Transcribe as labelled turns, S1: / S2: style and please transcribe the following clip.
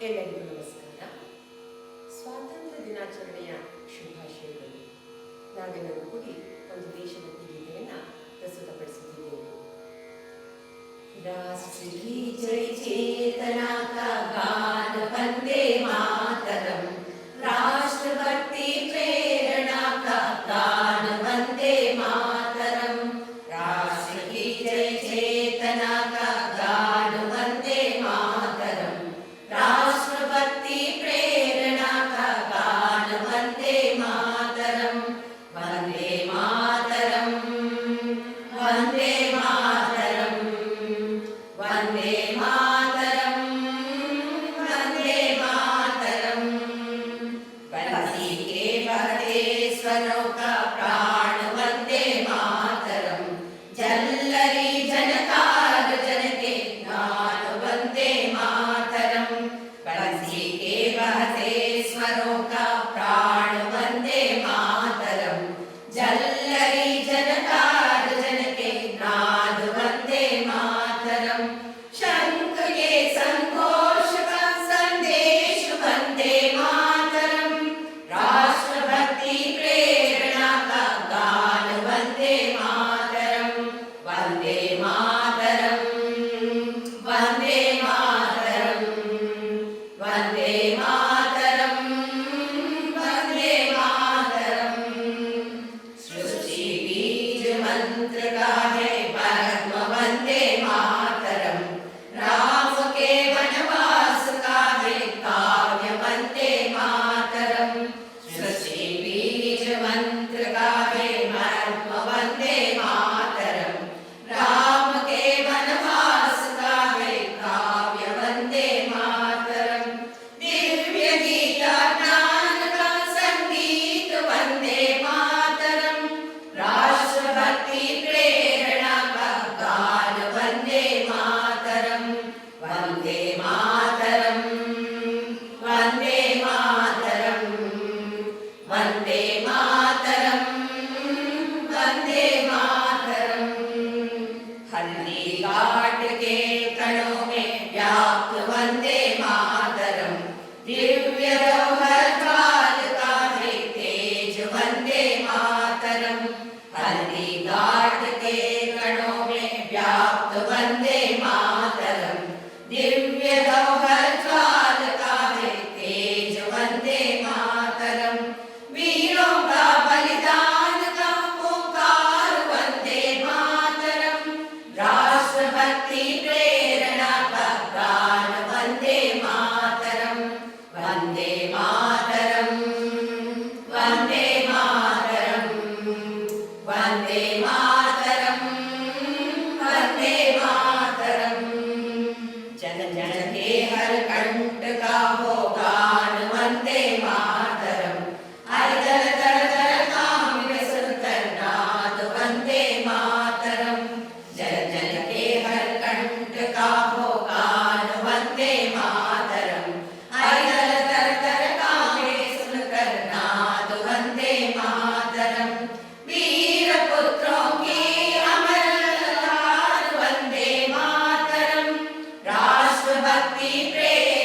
S1: ಎಲ್ಲರಿಗೂ ನಮಸ್ಕಾರ. ಸ್ವಾತಂತ್ರ್ಯ ದಿನಾಚರಣೆಯ ಶುಭಾಶಯಗಳು. ನಾವೆಲ್ಲರೂ ಕೂಡಿ ಒಂದು ದೇಶಭಕ್ತಿ ಗೀತೆಯನ್ನು ಪ್ರಸ್ತುತಪಡಿಸುತ್ತಿದ್ದೇವೆ. राष्ट्र की जय चेतना का गान वंदे मातरम, राष्ट्रभक्ति प्रेरणा का गान वंदे मातरम, राष्ट्र की जय चेतना का गान वंदे मातरम, राष्ट्रभक्ति प्रेरणा का गान वंदे मातरम, वंदे मातरम, वंदे मातरम, वंदे मातरम, वंदे मातरम। बंसी के बहते स्वरों का प्राण वंदे मातरम, जल्लरी जनकार जन के गान वंदे मातरम। बंसी के बहते स्वरों का प्राण वंदे मातरम, जल्लरी जनकार जन के नाद वंदे मातरम। शंख के संघोष का संदेश वंदे मातरम, राष्ट्रभक्ति प्रेरणा का गान वंदे मातरम, वंदे मातरम, वंदे मातरम, वंदे मातरम, वंदे मातरम। सृष्टि बीज मंत्र का है परम वंदे मातरम, राम के वनवास का है काव्य वंदे मातरम। सृष्टि बीज मंत्र का है परम वंदे मातरम, राम के वनवास का है काव्य वंदे मातरम। दिव्य गीता ज्ञान का संगीत वंदे मातरम, राष्ट्रभक्ति प्रेरणा का गान वंदे मातरम, वंदे मातरम, वंदे मातरम, वंदे मातरम, वंदे मातरम। हल्दी घाट के कणों में व्याप्त वंदे मातरम, दिव्य जौहर काल का है तेज वंदे मातरम। हल्दी घाट के कणों में व्याप्त वंदे मातरम, दिव्य जौहर काल का है तेज वंदे मातरम। वीरों का बलिदान का पुकार वंदे मातरम, राष्ट्रभक्ति प्रेरणा का गान वंदे मातरम, वंदे मातरम, वंदे मातरम, वंदे मातरम, वंदे मातरम। जन जन के हर कंठ का हो गान वंदे मातरम, हर दल दल दल काम्य सुनकर नाद वंदे मातरम। जन जन के हर कंठ का हो गान वंदे मातरम, हर दल दल दल काम्य सुनकर नाद वंदे मातरम। वीर पुत्रों की अमर लाल वंदे मातरम, राष्ट्रभक्ति प्रेरणा